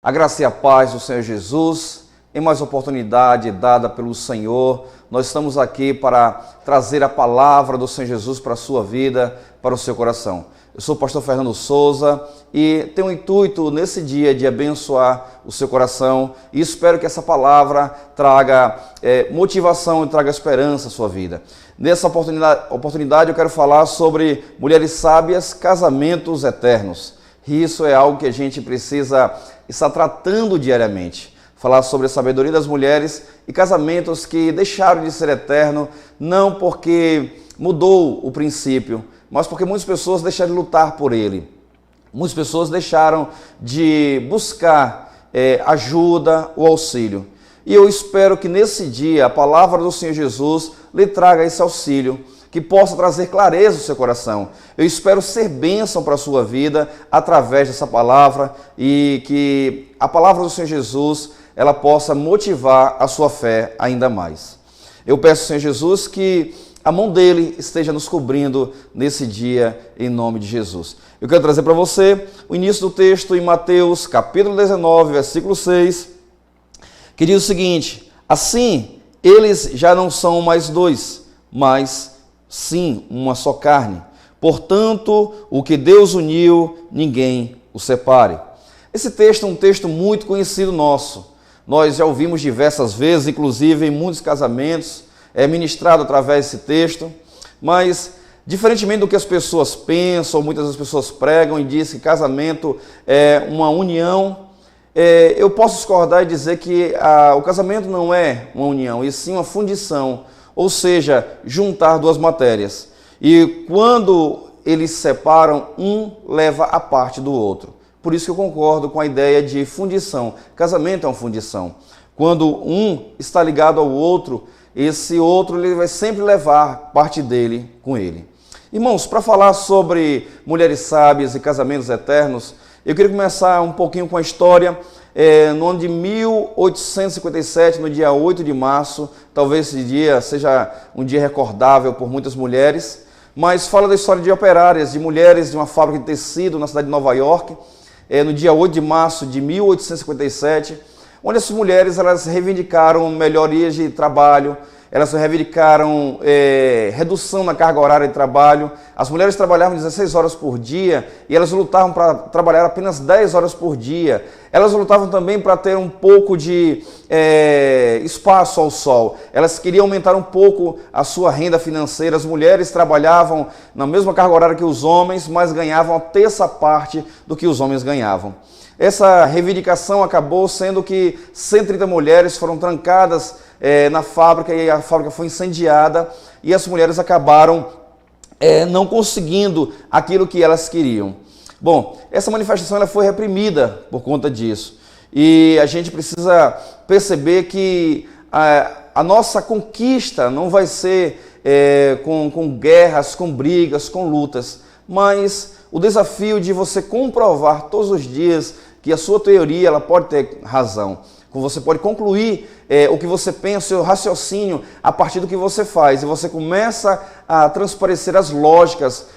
A graça e a paz do Senhor Jesus, em mais oportunidade dada pelo Senhor, nós estamos aqui para trazer a palavra do Senhor Jesus para a sua vida, para o seu coração. Eu sou o pastor Fernando Souza e tenho o intuito nesse dia de abençoar o seu coração e espero que essa palavra traga motivação e traga esperança à sua vida. Nessa oportunidade eu quero falar sobre mulheres sábias, casamentos eternos. E isso é algo que a gente precisa estar tratando diariamente. Falar sobre a sabedoria das mulheres e casamentos que deixaram de ser eterno, não porque mudou o princípio, mas porque muitas pessoas deixaram de lutar por ele. Muitas pessoas deixaram de buscar ajuda ou auxílio. E eu espero que nesse dia a palavra do Senhor Jesus lhe traga esse auxílio, que possa trazer clareza ao seu coração. Eu espero ser bênção para a sua vida através dessa palavra e que a palavra do Senhor Jesus ela possa motivar a sua fé ainda mais. Eu peço ao Senhor Jesus que a mão dele esteja nos cobrindo nesse dia, em nome de Jesus. Eu quero trazer para você o início do texto em Mateus, capítulo 19, versículo 6, que diz o seguinte: assim, eles já não são mais dois, mas sim uma só carne. Portanto, o que Deus uniu, ninguém o separe. Esse texto é um texto muito conhecido nosso. Nós já ouvimos diversas vezes, inclusive em muitos casamentos, ministrado através desse texto, mas diferentemente do que as pessoas pensam, muitas das pessoas pregam e dizem que casamento é uma união, eu posso discordar e dizer que o casamento não é uma união, e sim uma fundição, ou seja, juntar duas matérias. E quando eles se separam, um leva a parte do outro. Por isso que eu concordo com a ideia de fundição. Casamento é uma fundição. Quando um está ligado ao outro, esse outro ele vai sempre levar parte dele com ele. Irmãos, para falar sobre mulheres sábias e casamentos eternos, eu queria começar um pouquinho com a história. No ano de 1857, no dia 8 de março, talvez esse dia seja um dia recordável por muitas mulheres, mas fala da história de operárias, de mulheres de uma fábrica de tecido na cidade de Nova York, no dia 8 de março de 1857, onde essas mulheres elas reivindicaram melhorias de trabalho, elas reivindicaram redução na carga horária de trabalho. As mulheres trabalhavam 16 horas por dia e elas lutavam para trabalhar apenas 10 horas por dia. Elas lutavam também para ter um pouco de espaço ao sol. Elas queriam aumentar um pouco a sua renda financeira. As mulheres trabalhavam na mesma carga horária que os homens, mas ganhavam a terça parte do que os homens ganhavam. Essa reivindicação acabou sendo que 130 mulheres foram trancadas na fábrica e a fábrica foi incendiada e as mulheres acabaram não conseguindo aquilo que elas queriam. Bom, essa manifestação ela foi reprimida por conta disso e a gente precisa perceber que a nossa conquista não vai ser com guerras, com brigas, com lutas, mas o desafio de você comprovar todos os dias que a sua teoria ela pode ter razão. Você pode concluir o que você pensa, o seu raciocínio a partir do que você faz. E você começa a transparecer as lógicas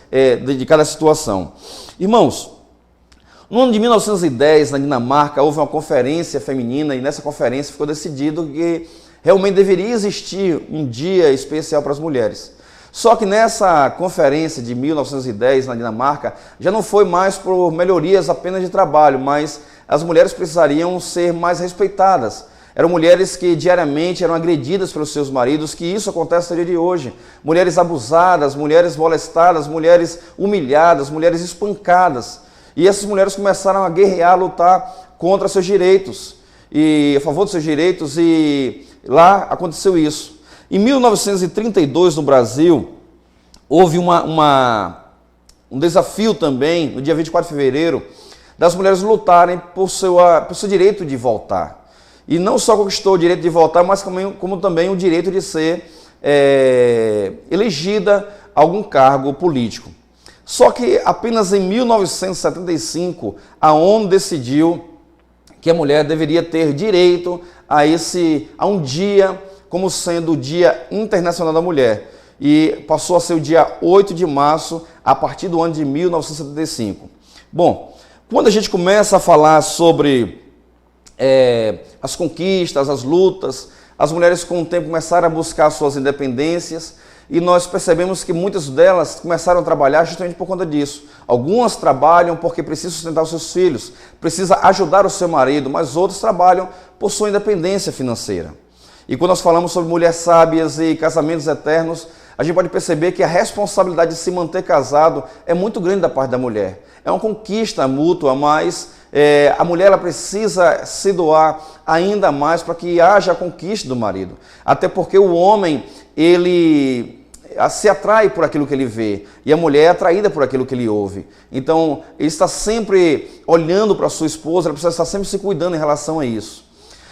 de cada situação. Irmãos, no ano de 1910, na Dinamarca, houve uma conferência feminina e nessa conferência ficou decidido que realmente deveria existir um dia especial para as mulheres. Só que nessa conferência de 1910 na Dinamarca, já não foi mais por melhorias apenas de trabalho, mas as mulheres precisariam ser mais respeitadas. Eram mulheres que diariamente eram agredidas pelos seus maridos, que isso acontece no dia de hoje. Mulheres abusadas, mulheres molestadas, mulheres humilhadas, mulheres espancadas. E essas mulheres começaram a guerrear, a lutar contra seus direitos, e a favor dos seus direitos, e lá aconteceu isso. Em 1932, no Brasil, houve um desafio também, no dia 24 de fevereiro, das mulheres lutarem por seu direito de votar. E não só conquistou o direito de votar, mas como também o direito de ser elegida a algum cargo político. Só que apenas em 1975, a ONU decidiu que a mulher deveria ter direito a um dia como sendo o Dia Internacional da Mulher. E passou a ser o dia 8 de março, a partir do ano de 1975. Bom, quando a gente começa a falar sobre as conquistas, as lutas. As mulheres com o tempo começaram a buscar suas independências e nós percebemos que muitas delas começaram a trabalhar justamente por conta disso. Algumas trabalham porque precisam sustentar os seus filhos, precisa ajudar o seu marido, mas outros trabalham por sua independência financeira. E quando nós falamos sobre mulheres sábias e casamentos eternos, a gente pode perceber que a responsabilidade de se manter casado é muito grande da parte da mulher. É uma conquista mútua, mas a mulher ela precisa se doar ainda mais para que haja a conquista do marido. Até porque o homem, ele se atrai por aquilo que ele vê e a mulher é atraída por aquilo que ele ouve. Então, ele está sempre olhando para a sua esposa, ela precisa estar sempre se cuidando em relação a isso.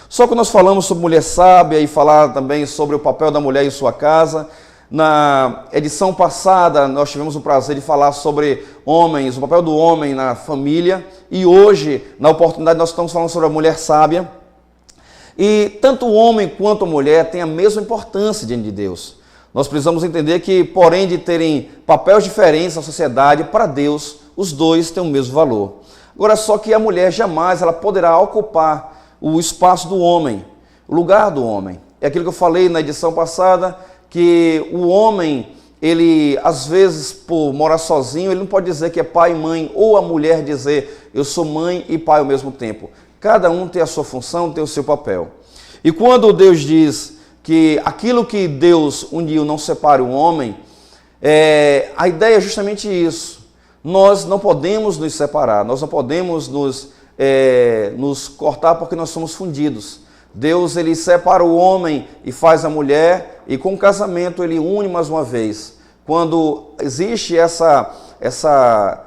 Só que nós falamos sobre mulher sábia e falar também sobre o papel da mulher em sua casa. Na edição passada, nós tivemos o prazer de falar sobre homens, o papel do homem na família. E hoje, na oportunidade, nós estamos falando sobre a mulher sábia. E tanto o homem quanto a mulher têm a mesma importância diante de Deus. Nós precisamos entender que, porém de terem papéis diferentes na sociedade, para Deus, os dois têm o mesmo valor. Agora, só que a mulher jamais ela poderá ocupar o espaço do homem, o lugar do homem. É aquilo que eu falei na edição passada, que o homem, ele, às vezes, por morar sozinho, ele não pode dizer que é pai e mãe, ou a mulher dizer, eu sou mãe e pai ao mesmo tempo. Cada um tem a sua função, tem o seu papel. E quando Deus diz que aquilo que Deus uniu não separe o homem, a ideia é justamente isso. Nós não podemos nos separar, nós não podemos nos cortar porque nós somos fundidos. Deus ele separa o homem e faz a mulher, e com o casamento ele une mais uma vez. Quando existe essa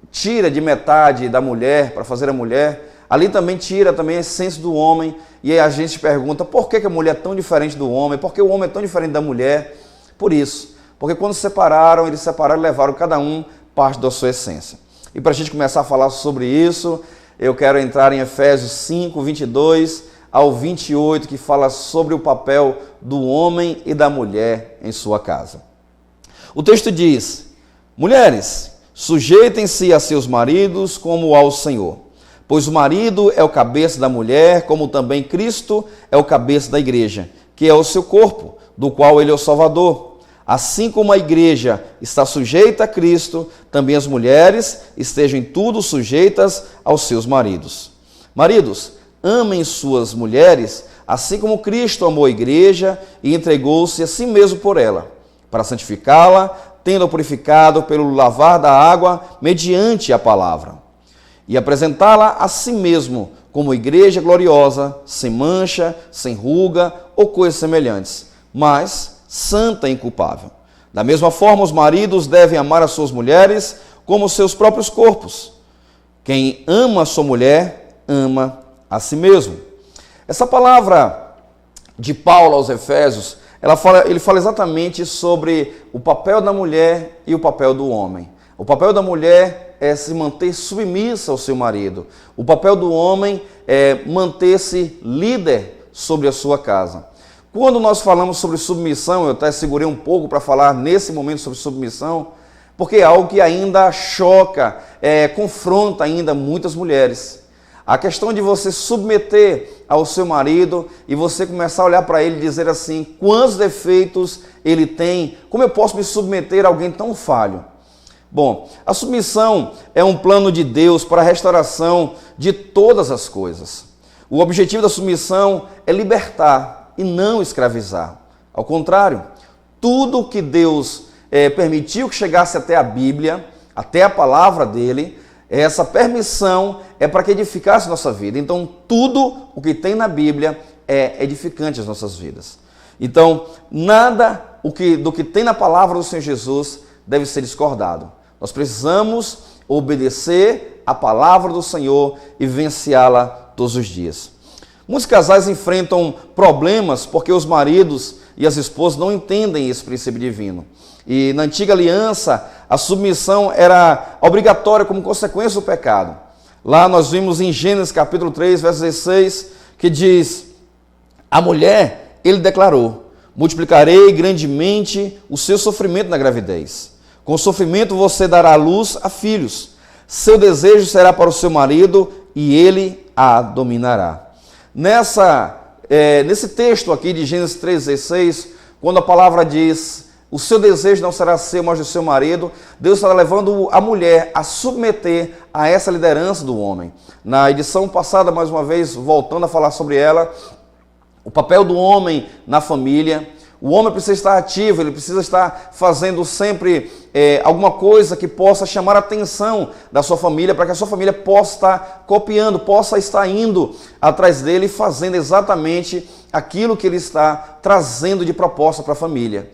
tira de metade da mulher para fazer a mulher, ali também tira também a essência do homem, e aí a gente se pergunta por que a mulher é tão diferente do homem, por que o homem é tão diferente da mulher? Por isso, porque quando eles separaram e levaram cada um parte da sua essência. E para a gente começar a falar sobre isso, eu quero entrar em Efésios 5, 22 ao 28, que fala sobre o papel do homem e da mulher em sua casa. O texto diz: mulheres, sujeitem-se a seus maridos como ao Senhor, pois o marido é o cabeça da mulher, como também Cristo é o cabeça da igreja, que é o seu corpo, do qual ele é o Salvador. Assim como a igreja está sujeita a Cristo, também as mulheres estejam em tudo sujeitas aos seus maridos. Maridos, amem suas mulheres, assim como Cristo amou a igreja e entregou-se a si mesmo por ela, para santificá-la, tendo-a purificado pelo lavar da água mediante a palavra, e apresentá-la a si mesmo como igreja gloriosa, sem mancha, sem ruga ou coisas semelhantes, mas santa e inculpável. Da mesma forma, os maridos devem amar as suas mulheres como os seus próprios corpos. Quem ama a sua mulher, ama a si mesmo. Essa palavra de Paulo aos Efésios, ele fala exatamente sobre o papel da mulher e o papel do homem. O papel da mulher é se manter submissa ao seu marido. O papel do homem é manter-se líder sobre a sua casa. Quando nós falamos sobre submissão, eu até segurei um pouco para falar nesse momento sobre submissão, porque é algo que ainda choca, confronta ainda muitas mulheres. A questão de você submeter ao seu marido e você começar a olhar para ele e dizer assim, quantos defeitos ele tem, como eu posso me submeter a alguém tão falho? Bom, a submissão é um plano de Deus para a restauração de todas as coisas. O objetivo da submissão é libertar e não escravizar. Ao contrário, tudo que Deus permitiu que chegasse até a Bíblia, até a palavra dele, essa permissão é para que edificasse nossa vida. Então, tudo o que tem na Bíblia é edificante às nossas vidas. Então, nada do que tem na palavra do Senhor Jesus deve ser discordado. Nós precisamos obedecer a palavra do Senhor e vivenciá-la todos os dias. Muitos casais enfrentam problemas porque os maridos e as esposas não entendem esse princípio divino. E na antiga aliança, a submissão era obrigatória como consequência do pecado. Lá nós vimos em Gênesis capítulo 3, verso 16, que diz: a mulher, ele declarou, multiplicarei grandemente o seu sofrimento na gravidez. Com o sofrimento você dará à luz a filhos. Seu desejo será para o seu marido e ele a dominará. Nesse texto aqui de Gênesis 3,16, quando a palavra diz: o seu desejo não será seu, mas do seu marido, Deus está levando a mulher a submeter a essa liderança do homem. Na edição passada, mais uma vez, voltando a falar sobre ela, o papel do homem na família. O homem precisa estar ativo, ele precisa estar fazendo sempre alguma coisa que possa chamar a atenção da sua família, para que a sua família possa estar copiando, possa estar indo atrás dele e fazendo exatamente aquilo que ele está trazendo de proposta para a família.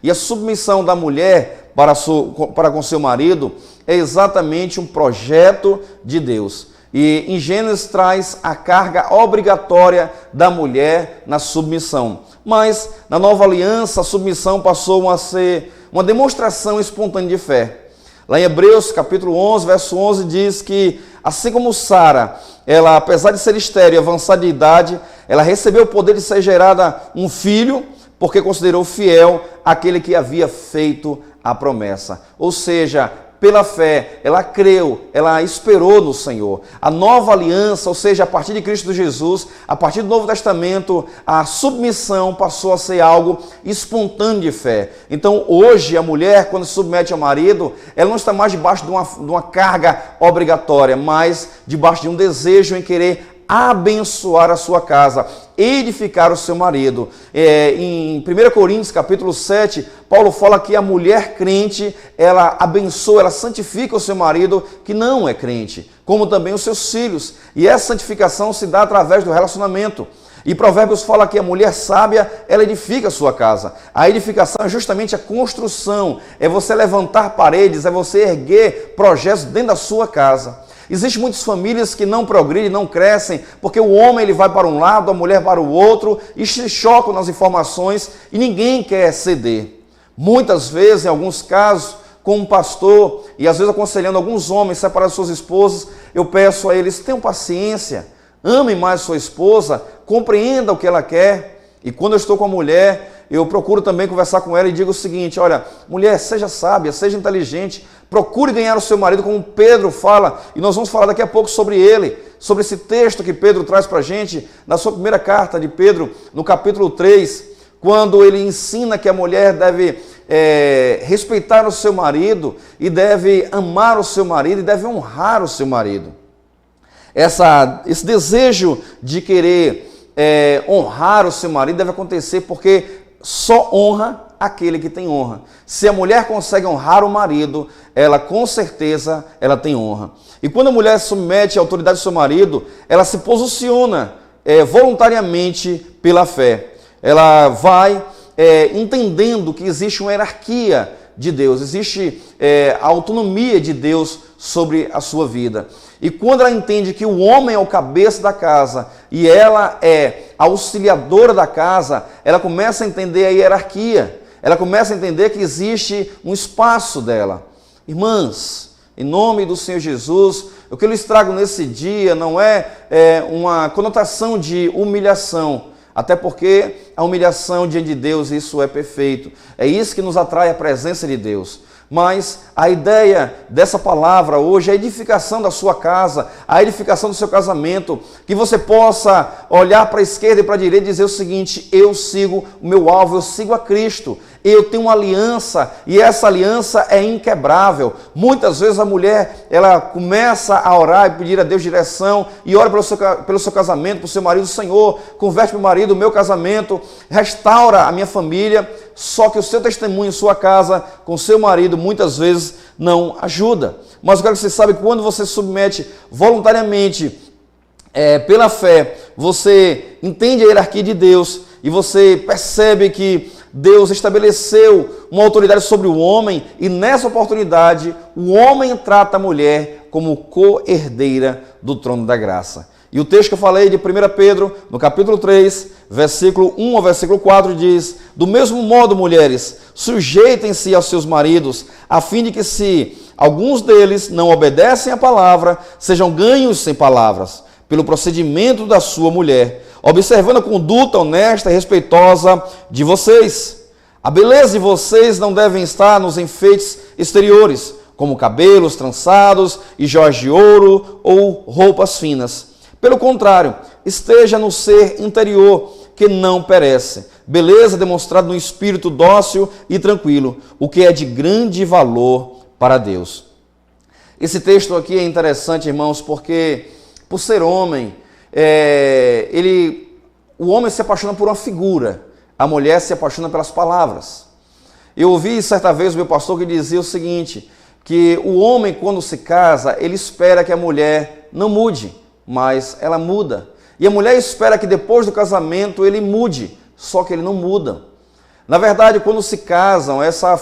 E a submissão da mulher para com seu marido é exatamente um projeto de Deus. E em Gênesis traz a carga obrigatória da mulher na submissão. Mas na nova aliança a submissão passou a ser uma demonstração espontânea de fé. Lá em Hebreus capítulo 11, verso 11 diz que assim como Sara, ela apesar de ser estéril e avançada de idade, ela recebeu o poder de ser gerada um filho, porque considerou fiel aquele que havia feito a promessa. Ou seja, pela fé, ela creu, ela esperou no Senhor. A nova aliança, ou seja, a partir de Cristo Jesus, a partir do Novo Testamento, a submissão passou a ser algo espontâneo de fé. Então, hoje, a mulher, quando se submete ao marido, ela não está mais debaixo de uma carga obrigatória, mas debaixo de um desejo em querer abençoar a sua casa, edificar o seu marido. Em 1 Coríntios capítulo 7, Paulo fala que a mulher crente, ela abençoa, ela santifica o seu marido que não é crente, como também os seus filhos. E essa santificação se dá através do relacionamento. E Provérbios fala que a mulher sábia, ela edifica a sua casa. A edificação é justamente a construção, é você levantar paredes, é você erguer projetos dentro da sua casa. Existem muitas famílias que não progridem, não crescem, porque o homem ele vai para um lado, a mulher para o outro, e se chocam nas informações e ninguém quer ceder. Muitas vezes, em alguns casos, como pastor, e às vezes aconselhando alguns homens a separar suas esposas, eu peço a eles: tenham paciência, amem mais sua esposa, compreenda o que ela quer. E quando eu estou com a mulher, eu procuro também conversar com ela e digo o seguinte: olha, mulher, seja sábia, seja inteligente, procure ganhar o seu marido, como Pedro fala, e nós vamos falar daqui a pouco sobre ele, sobre esse texto que Pedro traz para a gente, na sua primeira carta de Pedro, no capítulo 3, quando ele ensina que a mulher deve respeitar o seu marido, e deve amar o seu marido, e deve honrar o seu marido. Esse desejo de querer honrar o seu marido deve acontecer porque só honra aquele que tem honra. Se a mulher consegue honrar o marido, ela com certeza ela tem honra. E quando a mulher se submete à autoridade do seu marido, ela se posiciona voluntariamente pela fé. Ela vai entendendo que existe uma hierarquia de Deus, existe a autonomia de Deus sobre a sua vida. E quando ela entende que o homem é o cabeça da casa e ela é a auxiliadora da casa, ela começa a entender a hierarquia, ela começa a entender que existe um espaço dela. Irmãs, em nome do Senhor Jesus, o que eu lhes trago nesse dia não é uma conotação de humilhação, até porque a humilhação diante de Deus, isso é perfeito. É isso que nos atrai à presença de Deus. Mas a ideia dessa palavra hoje é a edificação da sua casa, a edificação do seu casamento, que você possa olhar para a esquerda e para a direita e dizer o seguinte: eu sigo o meu alvo, eu sigo a Cristo, eu tenho uma aliança e essa aliança é inquebrável. Muitas vezes a mulher, ela começa a orar e pedir a Deus direção e ora pelo seu casamento, pelo seu marido: Senhor, converte meu marido, o meu casamento, restaura a minha família. Só que o seu testemunho em sua casa, com seu marido, muitas vezes não ajuda. Mas eu quero que você saiba que quando você se submete voluntariamente, pela fé, você entende a hierarquia de Deus e você percebe que Deus estabeleceu uma autoridade sobre o homem, e nessa oportunidade o homem trata a mulher como co-herdeira do trono da graça. E o texto que eu falei de 1 Pedro, no capítulo 3, versículo 1 ao versículo 4, diz: do mesmo modo, mulheres, sujeitem-se aos seus maridos, a fim de que, se alguns deles não obedecem à palavra, sejam ganhos sem palavras, pelo procedimento da sua mulher, observando a conduta honesta e respeitosa de vocês. A beleza de vocês não deve estar nos enfeites exteriores, como cabelos trançados e joias de ouro ou roupas finas. Pelo contrário, esteja no ser interior, que não perece. Beleza demonstrada no espírito dócil e tranquilo, o que é de grande valor para Deus. Esse texto aqui é interessante, irmãos, porque por ser homem, o homem se apaixona por uma figura, a mulher se apaixona pelas palavras. Eu ouvi certa vez o meu pastor que dizia o seguinte, que o homem quando se casa, ele espera que a mulher não mude, mas ela muda. E a mulher espera que depois do casamento ele mude, só que ele não muda. Na verdade, quando se casam, essa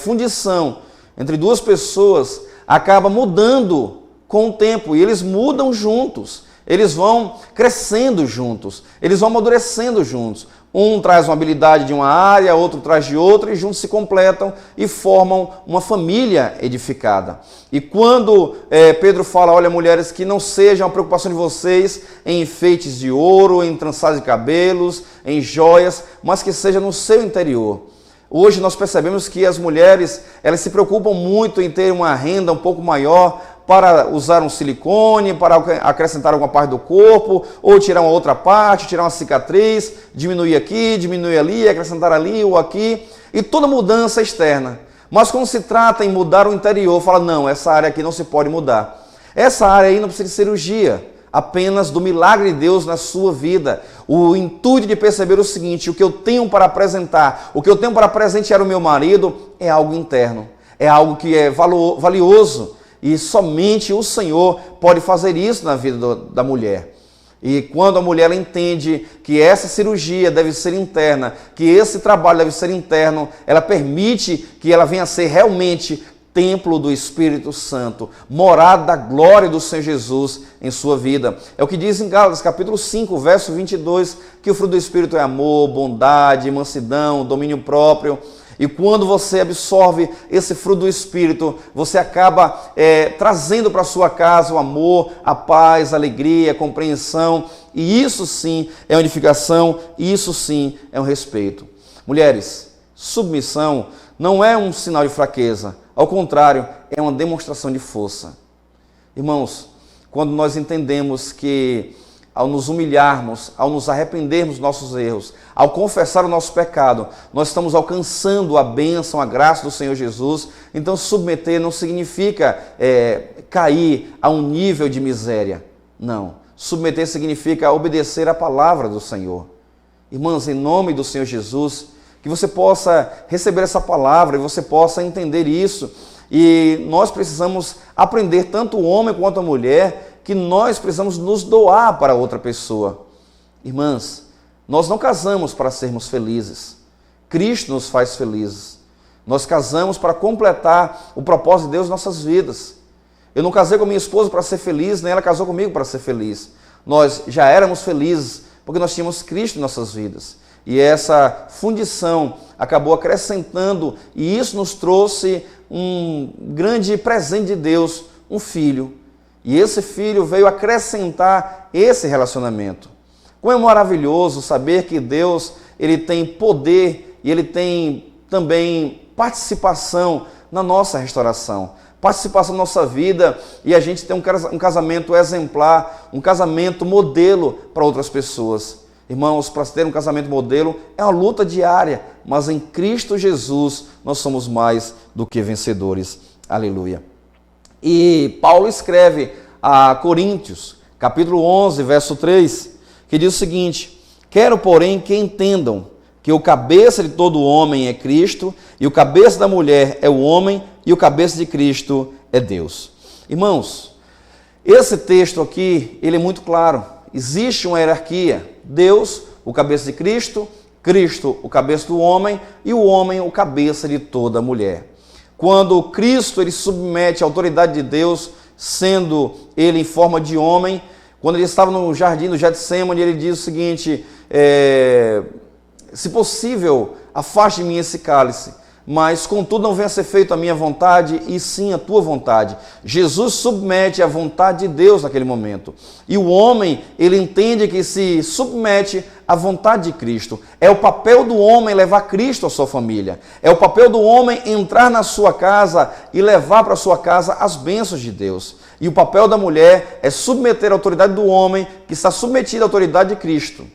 fundição entre duas pessoas acaba mudando com o tempo, e eles mudam juntos, eles vão crescendo juntos, eles vão amadurecendo juntos. Um traz uma habilidade de uma área, outro traz de outra, e juntos se completam e formam uma família edificada. E quando Pedro fala, olha, mulheres, que não seja uma preocupação de vocês em enfeites de ouro, em trançados de cabelos, em joias, mas que seja no seu interior. Hoje nós percebemos que as mulheres, elas se preocupam muito em ter uma renda um pouco maior para usar um silicone, para acrescentar alguma parte do corpo, ou tirar uma outra parte, tirar uma cicatriz, diminuir aqui, diminuir ali, acrescentar ali ou aqui, e toda mudança é externa. Mas quando se trata em mudar o interior, fala, não, essa área aqui não se pode mudar. Essa área aí não precisa de cirurgia, apenas do milagre de Deus na sua vida. O intuito de perceber o seguinte, o que eu tenho para apresentar, o que eu tenho para presentear o meu marido é algo interno, é algo que é valioso, e somente o Senhor pode fazer isso na vida da mulher. E quando a mulher entende que essa cirurgia deve ser interna, que esse trabalho deve ser interno, ela permite que ela venha a ser realmente templo do Espírito Santo, morada da glória do Senhor Jesus em sua vida. É o que diz em Gálatas capítulo 5, verso 22, que o fruto do Espírito é amor, bondade, mansidão, domínio próprio. E quando você absorve esse fruto do Espírito, você acaba trazendo para a sua casa o amor, a paz, a alegria, a compreensão. E isso sim é uma edificação, e isso sim é um respeito. Mulheres, submissão não é um sinal de fraqueza. Ao contrário, é uma demonstração de força. Irmãos, quando nós entendemos que ao nos humilharmos, ao nos arrependermos dos nossos erros, ao confessar o nosso pecado, nós estamos alcançando a bênção, a graça do Senhor Jesus. Então, submeter não significa cair a um nível de miséria. Não. Submeter significa obedecer à palavra do Senhor. Irmãos, em nome do Senhor Jesus, que você possa receber essa palavra e você possa entender isso. E nós precisamos aprender, tanto o homem quanto a mulher, que nós precisamos nos doar para outra pessoa. Irmãs, nós não casamos para sermos felizes. Cristo nos faz felizes. Nós casamos para completar o propósito de Deus em nossas vidas. Eu não casei com minha esposa para ser feliz, nem ela casou comigo para ser feliz. Nós já éramos felizes porque nós tínhamos Cristo em nossas vidas. E essa fundição acabou acrescentando, e isso nos trouxe um grande presente de Deus, um filho. E esse filho veio acrescentar esse relacionamento. Como é maravilhoso saber que Deus, ele tem poder e ele tem também participação na nossa restauração, participação na nossa vida, e a gente tem um casamento exemplar, um casamento modelo para outras pessoas. Irmãos, para ter um casamento modelo é uma luta diária, mas em Cristo Jesus nós somos mais do que vencedores. Aleluia. E Paulo escreve a Coríntios, capítulo 11, verso 3, que diz o seguinte: quero, porém, que entendam que o cabeça de todo homem é Cristo, e o cabeça da mulher é o homem, e o cabeça de Cristo é Deus. Irmãos, esse texto aqui, ele é muito claro. Existe uma hierarquia. Deus, o cabeça de Cristo, Cristo, o cabeça do homem, e o homem, o cabeça de toda mulher. Quando Cristo ele submete a autoridade de Deus, sendo ele em forma de homem, quando ele estava no jardim do Getsemane, ele diz o seguinte: se possível, afaste de mim esse cálice, mas contudo não venha a ser feito a minha vontade, e sim a tua vontade. Jesus submete a vontade de Deus naquele momento. E o homem, ele entende que se submete à vontade de Cristo. É o papel do homem levar Cristo à sua família. É o papel do homem entrar na sua casa e levar para a sua casa as bênçãos de Deus. E o papel da mulher é submeter a autoridade do homem, que está submetido à autoridade de Cristo.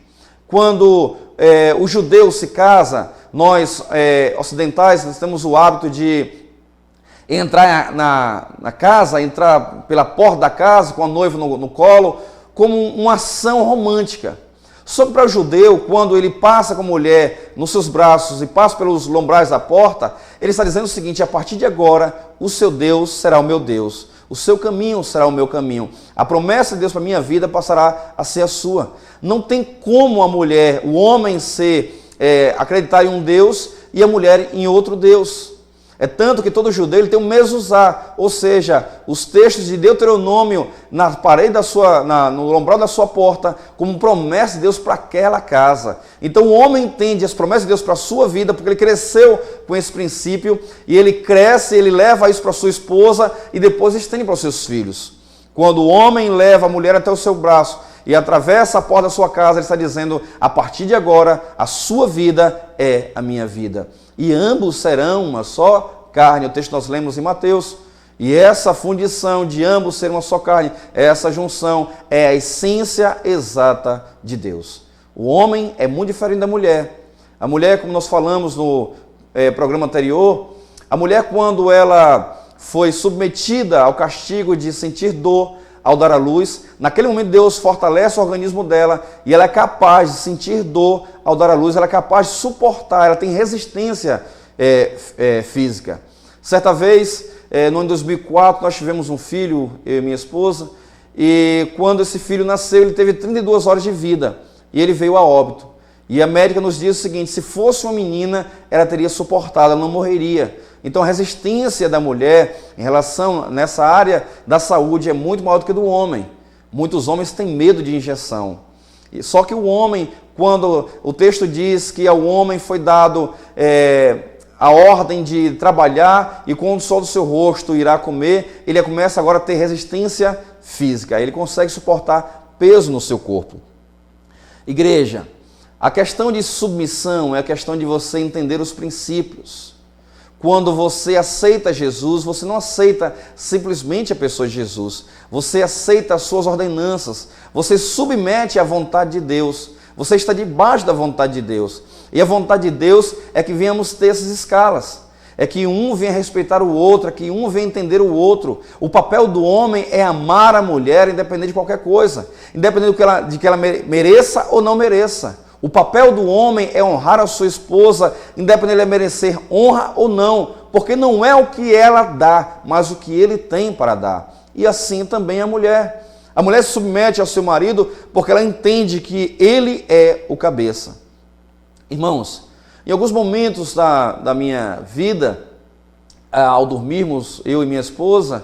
Quando o judeu se casa, nós ocidentais nós temos o hábito de entrar na casa, entrar pela porta da casa com a noiva no colo, como uma ação romântica. Só que para o judeu, quando ele passa com a mulher nos seus braços e passa pelos lombrais da porta, ele está dizendo o seguinte: a partir de agora, o seu Deus será o meu Deus, o seu caminho será o meu caminho, a promessa de Deus para a minha vida passará a ser a sua. Não tem como a mulher, o homem acreditar em um Deus e a mulher em outro Deus. É tanto que todo judeu ele tem o mezuzá, ou seja, os textos de Deuteronômio na parede no lombral da sua porta, como promessa de Deus para aquela casa. Então o homem entende as promessas de Deus para a sua vida, porque ele cresceu com esse princípio, e ele cresce, ele leva isso para sua esposa e depois estende para os seus filhos. Quando o homem leva a mulher até o seu braço e atravessa a porta da sua casa, ele está dizendo: a partir de agora, a sua vida é a minha vida. E ambos serão uma só carne. O texto que nós lemos em Mateus. E essa fundição de ambos serem uma só carne, essa junção, é a essência exata de Deus. O homem é muito diferente da mulher. A mulher, como nós falamos no programa anterior, a mulher, quando ela foi submetida ao castigo de sentir dor ao dar à luz, naquele momento Deus fortalece o organismo dela e ela é capaz de sentir dor ao dar à luz, ela é capaz de suportar, ela tem resistência física. Certa vez, no ano 2004, nós tivemos um filho, eu e minha esposa, e quando esse filho nasceu, ele teve 32 horas de vida e ele veio a óbito. E a médica nos diz o seguinte: se fosse uma menina, ela teria suportado, ela não morreria. Então a resistência da mulher em relação nessa área da saúde é muito maior do que do homem. Muitos homens têm medo de injeção. Só que o homem, quando o texto diz que ao homem foi dado a ordem de trabalhar e com o sol do seu rosto irá comer, ele começa agora a ter resistência física. Ele consegue suportar peso no seu corpo. Igreja, a questão de submissão é a questão de você entender os princípios. Quando você aceita Jesus, você não aceita simplesmente a pessoa de Jesus. Você aceita as suas ordenanças. Você submete à vontade de Deus. Você está debaixo da vontade de Deus. E a vontade de Deus é que venhamos ter essas escalas. É que um venha respeitar o outro, é que um venha entender o outro. O papel do homem é amar a mulher independente de qualquer coisa. Independente de que ela mereça ou não mereça. O papel do homem é honrar a sua esposa, independente de ela merecer honra ou não, porque não é o que ela dá, mas o que ele tem para dar. E assim também a mulher. A mulher se submete ao seu marido porque ela entende que ele é o cabeça. Irmãos, em alguns momentos da minha vida, ao dormirmos, eu e minha esposa,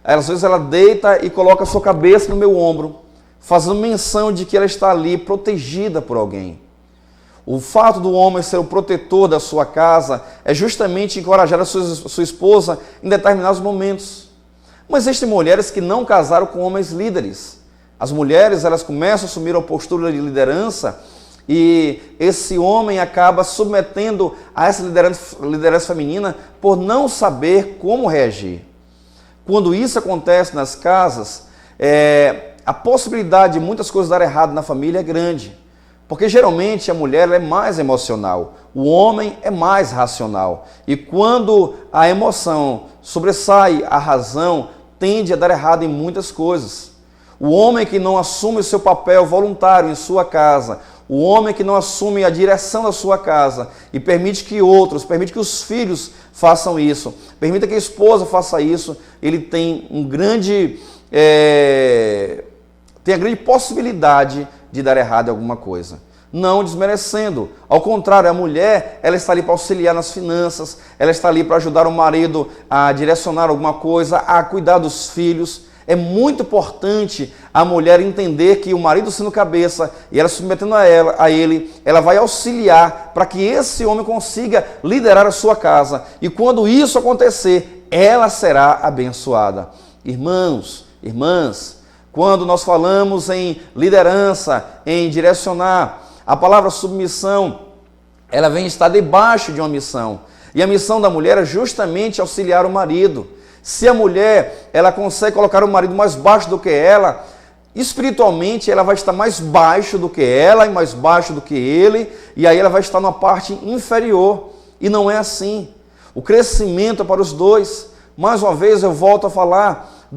às vezes ela deita e coloca a sua cabeça no meu ombro, fazendo menção de que ela está ali protegida por alguém. O fato do homem ser o protetor da sua casa é justamente encorajar a sua esposa em determinados momentos. Mas existem mulheres que não casaram com homens líderes. As mulheres, elas começam a assumir uma postura de liderança e esse homem acaba submetendo a essa liderança feminina por não saber como reagir. Quando isso acontece nas casas, a possibilidade de muitas coisas dar errado na família é grande, porque geralmente a mulher é mais emocional, o homem é mais racional, e quando a emoção sobressai a razão, tende a dar errado em muitas coisas. O homem que não assume o seu papel voluntário em sua casa, o homem que não assume a direção da sua casa e permite que os filhos façam isso, permita que a esposa faça isso, ele tem tem a grande possibilidade de dar errado em alguma coisa. Não desmerecendo. Ao contrário, a mulher, ela está ali para auxiliar nas finanças, ela está ali para ajudar o marido a direcionar alguma coisa, a cuidar dos filhos. É muito importante a mulher entender que o marido sendo cabeça e ela submetendo a ele, ela vai auxiliar para que esse homem consiga liderar a sua casa. E quando isso acontecer, ela será abençoada. Irmãos, irmãs, quando nós falamos em liderança, em direcionar, a palavra submissão, ela vem estar debaixo de uma missão. E a missão da mulher é justamente auxiliar o marido. Se a mulher, ela consegue colocar o marido mais baixo do que ela, espiritualmente ela vai estar mais baixo do que ela e mais baixo do que ele, e aí ela vai estar numa parte inferior. E não é assim. O crescimento é para os dois. Mais uma vez eu volto a falar,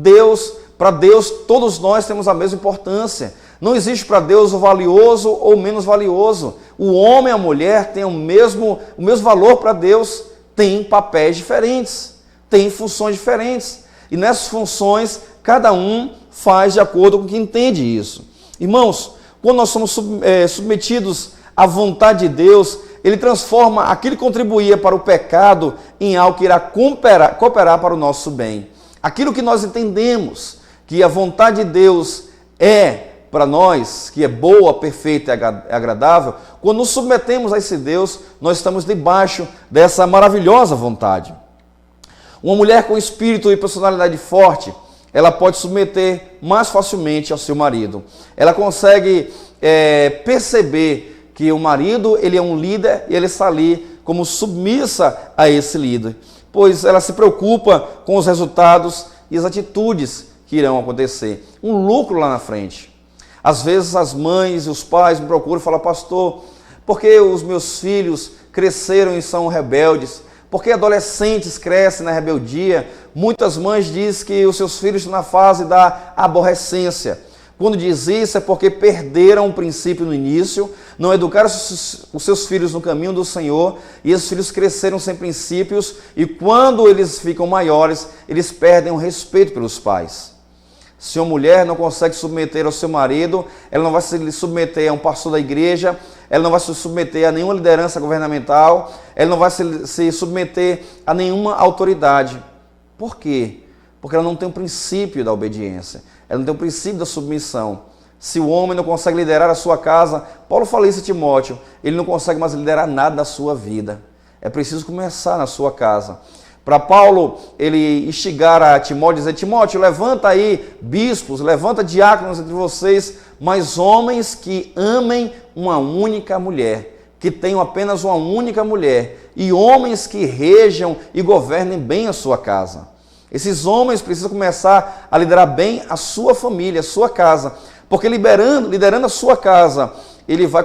para Deus todos nós temos a mesma importância. Não existe para Deus o valioso ou menos valioso. O homem e a mulher têm o mesmo valor para Deus, têm papéis diferentes, têm funções diferentes. E nessas funções, cada um faz de acordo com o que entende isso. Irmãos, quando nós somos submetidos à vontade de Deus, Ele transforma aquilo que contribuía para o pecado em algo que irá cooperar para o nosso bem. Aquilo que nós entendemos que a vontade de Deus é para nós, que é boa, perfeita e agradável, quando nos submetemos a esse Deus, nós estamos debaixo dessa maravilhosa vontade. Uma mulher com espírito e personalidade forte, ela pode submeter mais facilmente ao seu marido. Ela consegue perceber que o marido, ele é um líder e ele está ali como submissa a esse líder, pois ela se preocupa com os resultados e as atitudes que irão acontecer. Um lucro lá na frente. Às vezes as mães e os pais me procuram e falam: pastor, por que os meus filhos cresceram e são rebeldes? Por que adolescentes crescem na rebeldia? Muitas mães dizem que os seus filhos estão na fase da aborrecência. Quando diz isso é porque perderam o princípio no início, não educaram os seus filhos no caminho do Senhor, e esses filhos cresceram sem princípios, e quando eles ficam maiores, eles perdem o respeito pelos pais. Se uma mulher não consegue submeter ao seu marido, ela não vai se submeter a um pastor da igreja, ela não vai se submeter a nenhuma liderança governamental, ela não vai se submeter a nenhuma autoridade. Por quê? Porque ela não tem o princípio da obediência, ela não tem o princípio da submissão. Se o homem não consegue liderar a sua casa, Paulo fala isso a Timóteo, ele não consegue mais liderar nada da sua vida. É preciso começar na sua casa. Para Paulo, ele instigar a Timóteo, dizer: Timóteo, levanta aí bispos, levanta diáconos entre vocês, mas homens que amem uma única mulher, que tenham apenas uma única mulher, e homens que rejam e governem bem a sua casa. Esses homens precisam começar a liderar bem a sua família, a sua casa, porque liderando a sua casa, ele vai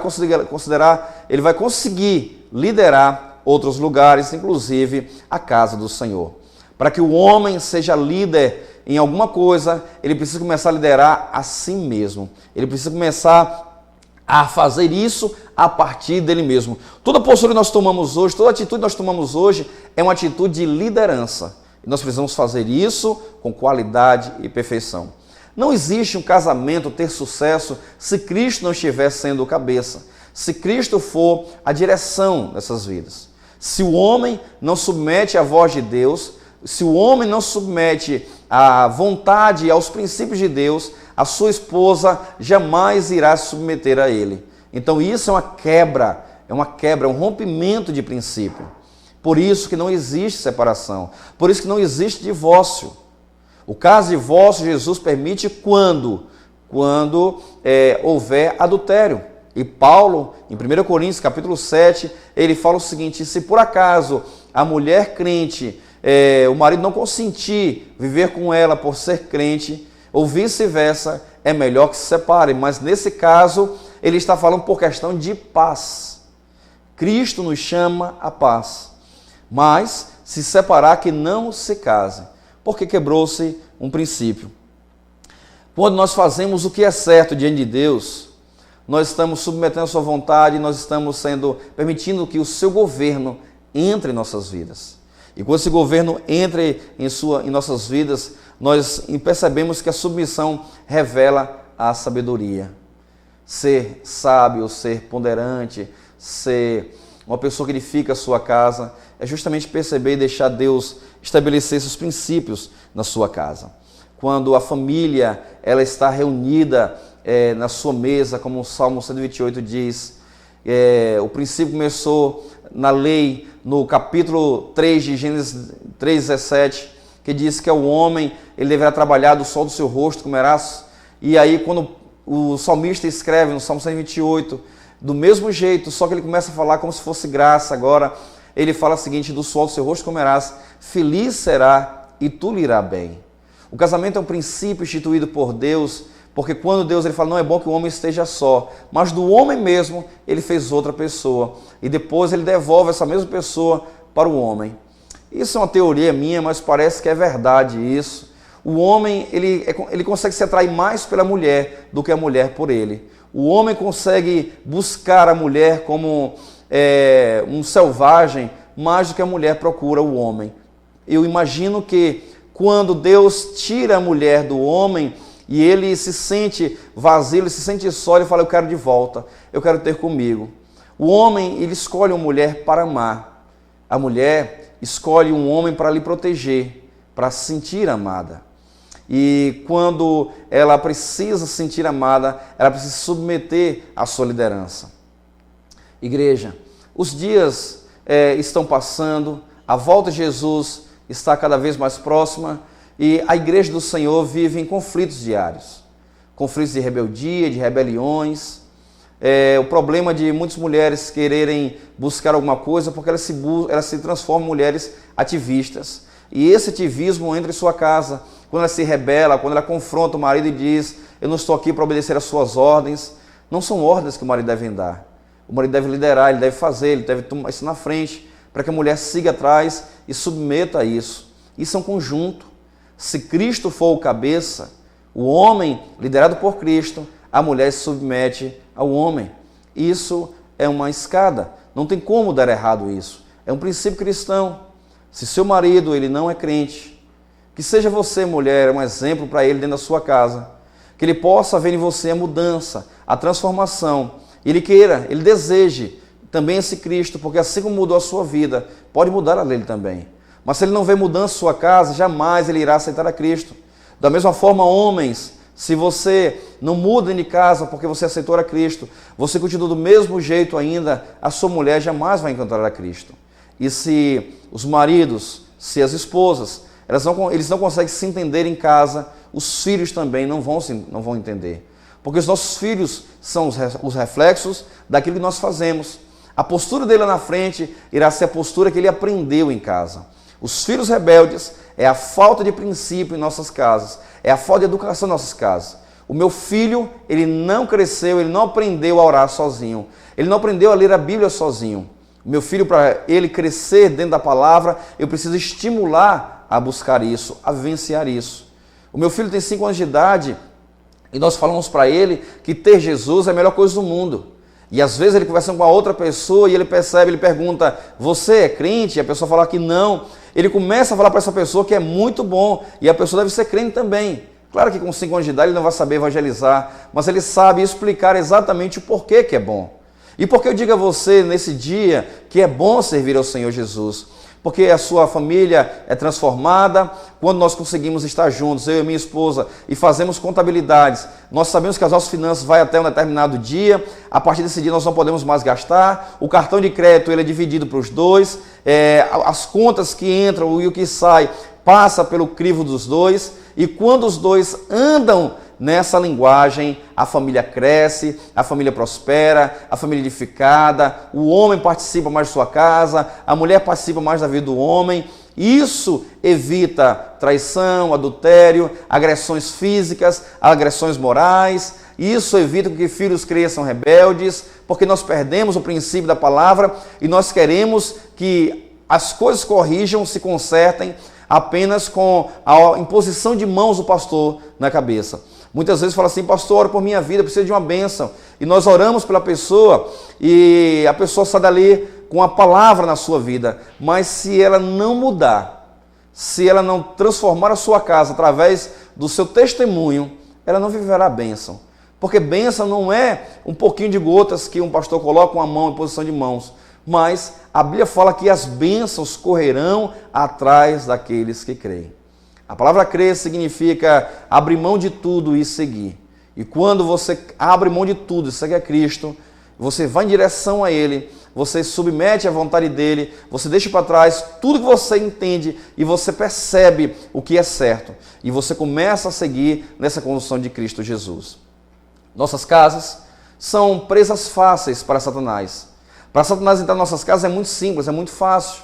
conseguir liderar outros lugares, inclusive a casa do Senhor. Para que o homem seja líder em alguma coisa, ele precisa começar a liderar a si mesmo. Ele precisa começar a fazer isso a partir dele mesmo. Toda postura que nós tomamos hoje, toda atitude que nós tomamos hoje é uma atitude de liderança. E nós precisamos fazer isso com qualidade e perfeição. Não existe um casamento ter sucesso se Cristo não estiver sendo o cabeça, se Cristo for a direção dessas vidas. Se o homem não submete à voz de Deus, se o homem não submete à vontade e aos princípios de Deus, a sua esposa jamais irá se submeter a ele. Então isso é uma quebra, é um rompimento de princípio. Por isso que não existe separação, por isso que não existe divórcio. O caso de divórcio, Jesus permite quando houver adultério. E Paulo, em 1 Coríntios, capítulo 7, ele fala o seguinte: se por acaso a mulher crente, o marido não consentir viver com ela por ser crente, ou vice-versa, é melhor que se separem. Mas nesse caso, ele está falando por questão de paz. Cristo nos chama a paz. Mas, se separar, que não se case, porque quebrou-se um princípio. Quando nós fazemos o que é certo diante de Deus, nós estamos submetendo a sua vontade, nós estamos permitindo que o seu governo entre em nossas vidas. E quando esse governo entre em nossas vidas, nós percebemos que a submissão revela a sabedoria. Ser sábio, ser ponderante, ser uma pessoa que edifica a sua casa, é justamente perceber e deixar Deus estabelecer esses princípios na sua casa. Quando a família ela está reunida na sua mesa, como o Salmo 128 diz, o princípio começou na lei, no capítulo 3 de Gênesis 3,17, que diz que o homem ele deverá trabalhar do sol do seu rosto, comerás. E aí quando o salmista escreve no Salmo 128, do mesmo jeito, só que ele começa a falar como se fosse graça agora, ele fala o seguinte: do suor do seu rosto comerás, feliz será e tu lhe irá bem. O casamento é um princípio instituído por Deus, porque quando Deus ele fala, não é bom que o homem esteja só, mas do homem mesmo ele fez outra pessoa, e depois ele devolve essa mesma pessoa para o homem. Isso é uma teoria minha, mas parece que é verdade isso. O homem ele consegue se atrair mais pela mulher do que a mulher por ele. O homem consegue buscar a mulher como um selvagem mais do que a mulher procura o homem. Eu imagino que quando Deus tira a mulher do homem e ele se sente vazio, ele se sente só, ele fala, eu quero de volta, eu quero ter comigo. O homem, ele escolhe uma mulher para amar. A mulher escolhe um homem para lhe proteger, para se sentir amada. E quando ela precisa se sentir amada, ela precisa se submeter à sua liderança. Igreja, os dias estão passando, a volta de Jesus está cada vez mais próxima e a igreja do Senhor vive em conflitos diários. Conflitos de rebeldia, de rebeliões. O problema de muitas mulheres quererem buscar alguma coisa porque elas se transformam em mulheres ativistas. E esse ativismo entra em sua casa, quando ela se rebela, quando ela confronta o marido e diz, eu não estou aqui para obedecer às suas ordens. Não são ordens que o marido deve dar. O marido deve liderar, ele deve fazer, ele deve tomar isso na frente, para que a mulher siga atrás e submeta a isso. Isso é um conjunto. Se Cristo for o cabeça, o homem, liderado por Cristo, a mulher se submete ao homem. Isso é uma escada. Não tem como dar errado isso. É um princípio cristão. Se seu marido ele não é crente, que seja você, mulher, um exemplo para ele dentro da sua casa. Que ele possa ver em você a mudança, a transformação. Ele queira, ele deseje também esse Cristo, porque assim como mudou a sua vida, pode mudar a dele também. Mas se ele não vê mudança em sua casa, jamais ele irá aceitar a Cristo. Da mesma forma, homens, se você não muda de casa porque você aceitou a Cristo, você continua do mesmo jeito ainda, a sua mulher jamais vai encontrar a Cristo. E se os maridos, se as esposas, eles não conseguem se entender em casa, os filhos também não vão entender. Porque os nossos filhos são os reflexos daquilo que nós fazemos. A postura dele lá na frente irá ser a postura que ele aprendeu em casa. Os filhos rebeldes é a falta de princípio em nossas casas, é a falta de educação em nossas casas. O meu filho, ele não cresceu, ele não aprendeu a orar sozinho, ele não aprendeu a ler a Bíblia sozinho. O meu filho, para ele crescer dentro da palavra, eu preciso estimular a buscar isso, a vivenciar isso. O meu filho tem 5 anos de idade e nós falamos para ele que ter Jesus é a melhor coisa do mundo. E às vezes ele conversa com a outra pessoa e ele percebe, ele pergunta, você é crente? E a pessoa fala que não. Ele começa a falar para essa pessoa que é muito bom e a pessoa deve ser crente também. Claro que com 5 anos de idade ele não vai saber evangelizar, mas ele sabe explicar exatamente o porquê que é bom. E por que eu digo a você nesse dia que é bom servir ao Senhor Jesus? Porque a sua família é transformada quando nós conseguimos estar juntos, eu e minha esposa, e fazemos contabilidades. Nós sabemos que as nossas finanças vão até um determinado dia, a partir desse dia nós não podemos mais gastar, o cartão de crédito ele é dividido para os dois, as contas que entram e o que sai passa pelo crivo dos dois, e quando os dois andam nessa linguagem, a família cresce, a família prospera, a família edificada, o homem participa mais de sua casa, a mulher participa mais da vida do homem. Isso evita traição, adultério, agressões físicas, agressões morais. Isso evita que filhos cresçam rebeldes, porque nós perdemos o princípio da palavra e nós queremos que as coisas corrijam, se consertem apenas com a imposição de mãos do pastor na cabeça. Muitas vezes fala assim, pastor, ora por minha vida, precisa de uma bênção. E nós oramos pela pessoa e a pessoa sai dali com a palavra na sua vida. Mas se ela não mudar, se ela não transformar a sua casa através do seu testemunho, ela não viverá a bênção. Porque bênção não é um pouquinho de gotas que um pastor coloca uma mão em posição de mãos. Mas a Bíblia fala que as bênçãos correrão atrás daqueles que creem. A palavra crer significa abrir mão de tudo e seguir. E quando você abre mão de tudo e segue a Cristo, você vai em direção a Ele, você submete à vontade dEle, você deixa para trás tudo que você entende e você percebe o que é certo. E você começa a seguir nessa condução de Cristo Jesus. Nossas casas são presas fáceis para Satanás. Para Satanás entrar em nossas casas é muito simples, é muito fácil.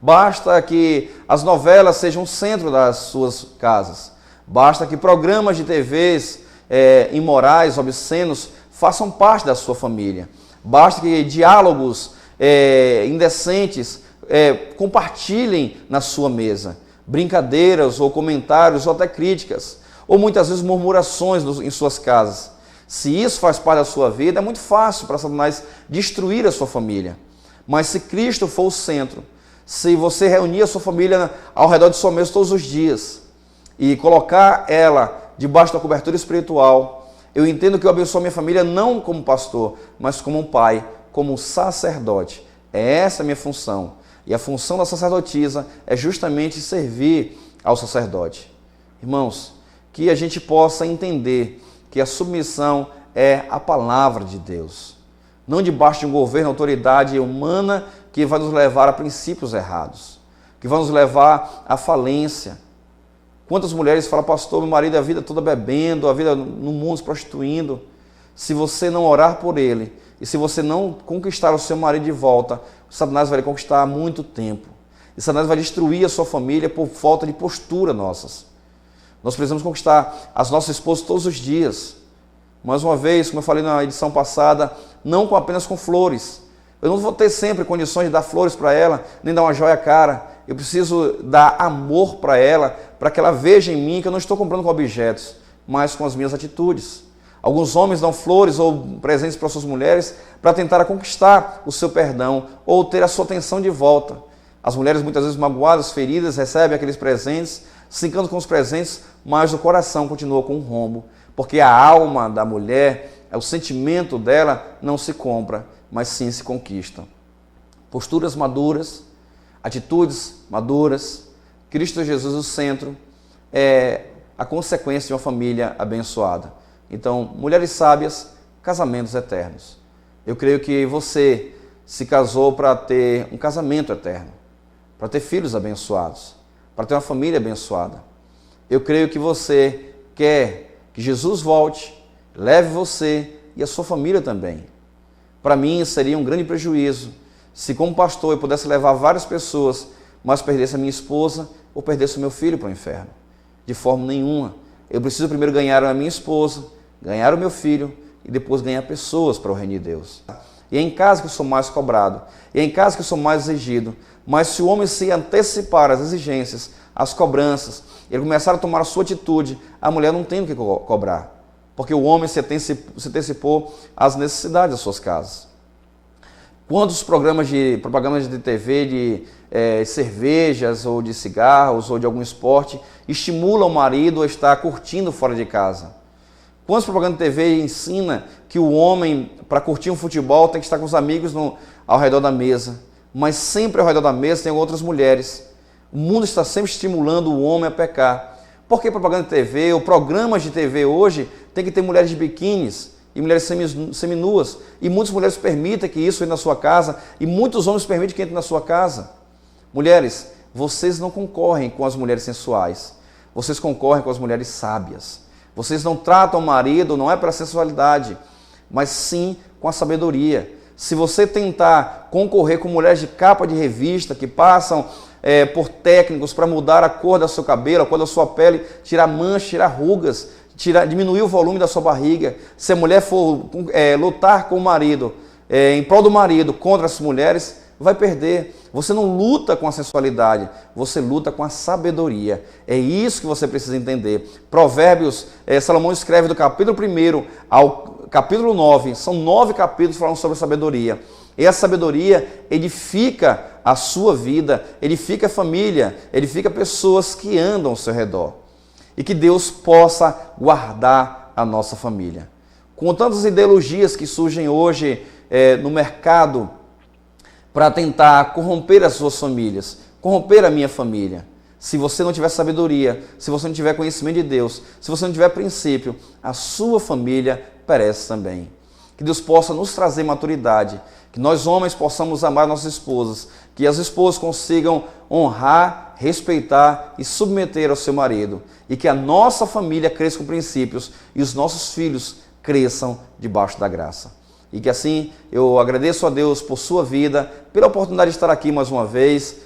Basta que as novelas sejam o centro das suas casas. Basta que programas de TVs imorais, obscenos, façam parte da sua família. Basta que diálogos indecentes compartilhem na sua mesa. Brincadeiras ou comentários ou até críticas. Ou muitas vezes murmurações em suas casas. Se isso faz parte da sua vida, é muito fácil para Satanás destruir a sua família. Mas se Cristo for o centro, se você reunir a sua família ao redor de sua mesa todos os dias e colocar ela debaixo da cobertura espiritual, eu entendo que eu abençoo a minha família não como pastor, mas como um pai, como um sacerdote. Essa é a minha função. E a função da sacerdotisa é justamente servir ao sacerdote. Irmãos, que a gente possa entender que a submissão é a palavra de Deus. Não debaixo de um governo, autoridade humana que vai nos levar a princípios errados, que vai nos levar à falência. Quantas mulheres falam, pastor, meu marido a vida toda bebendo, a vida no mundo se prostituindo. Se você não orar por ele e se você não conquistar o seu marido de volta, o Satanás vai lhe conquistar há muito tempo. E Satanás vai destruir a sua família por falta de postura nossas. Nós precisamos conquistar as nossas esposas todos os dias. Mais uma vez, como eu falei na edição passada, não apenas com flores. Eu não vou ter sempre condições de dar flores para ela, nem dar uma joia cara. Eu preciso dar amor para ela, para que ela veja em mim que eu não estou comprando com objetos, mas com as minhas atitudes. Alguns homens dão flores ou presentes para suas mulheres para tentar conquistar o seu perdão ou ter a sua atenção de volta. As mulheres, muitas vezes magoadas, feridas, recebem aqueles presentes, se encantam com os presentes, mas o coração continua com um rombo, porque a alma da mulher, o sentimento dela não se compra, mas sim se conquista. Posturas maduras, atitudes maduras, Cristo Jesus o centro, é a consequência de uma família abençoada. Então, mulheres sábias, casamentos eternos. Eu creio que você se casou para ter um casamento eterno, para ter filhos abençoados, para ter uma família abençoada. Eu creio que você quer que Jesus volte, leve você e a sua família também. Para mim seria um grande prejuízo se como pastor eu pudesse levar várias pessoas, mas perdesse a minha esposa ou perdesse o meu filho para o inferno. De forma nenhuma. Eu preciso primeiro ganhar a minha esposa, ganhar o meu filho e depois ganhar pessoas para o reino de Deus. E é em casa que eu sou mais cobrado, e é em casa que eu sou mais exigido. Mas se o homem se antecipar às exigências, às cobranças, ele começar a tomar a sua atitude, a mulher não tem o que cobrar. Porque o homem se antecipou às necessidades das suas casas. Quantos programas de propaganda de TV, de cervejas, ou de cigarros, ou de algum esporte, estimulam o marido a estar curtindo fora de casa? Quantas propagandas de TV ensina que o homem, para curtir um futebol, tem que estar com os amigos ao redor da mesa? Mas sempre ao redor da mesa tem outras mulheres. O mundo está sempre estimulando o homem a pecar. Por que propaganda de TV ou programas de TV hoje tem que ter mulheres de biquínis e mulheres seminuas? E muitas mulheres permitem que isso entre na sua casa e muitos homens permitem que entre na sua casa. Mulheres, vocês não concorrem com as mulheres sensuais. Vocês concorrem com as mulheres sábias. Vocês não tratam o marido, não é pela sensualidade, mas sim com a sabedoria. Se você tentar concorrer com mulheres de capa de revista que passam por técnicos para mudar a cor do seu cabelo, a cor da sua pele, tirar manchas, tirar rugas, diminuir o volume da sua barriga, se a mulher for lutar com o marido, em prol do marido contra as mulheres, vai perder. Você não luta com a sensualidade, você luta com a sabedoria. É isso que você precisa entender. Provérbios, Salomão escreve do capítulo 1 ao capítulo 9, são 9 capítulos falando sobre sabedoria. E a sabedoria edifica a sua vida, edifica a família, edifica pessoas que andam ao seu redor. E que Deus possa guardar a nossa família. Com tantas ideologias que surgem hoje no mercado para tentar corromper as suas famílias, corromper a minha família. Se você não tiver sabedoria, se você não tiver conhecimento de Deus, se você não tiver princípio, a sua família perece também. Que Deus possa nos trazer maturidade, que nós homens possamos amar nossas esposas, que as esposas consigam honrar, respeitar e submeter ao seu marido, e que a nossa família cresça com princípios e os nossos filhos cresçam debaixo da graça. E que assim eu agradeço a Deus por sua vida, pela oportunidade de estar aqui mais uma vez,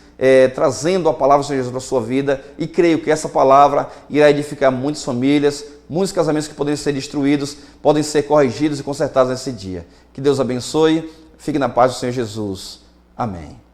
trazendo a palavra do Senhor Jesus para a sua vida, e creio que essa palavra irá edificar muitas famílias, muitos casamentos que poderiam ser destruídos, podem ser corrigidos e consertados nesse dia. Que Deus abençoe, fique na paz do Senhor Jesus. Amém.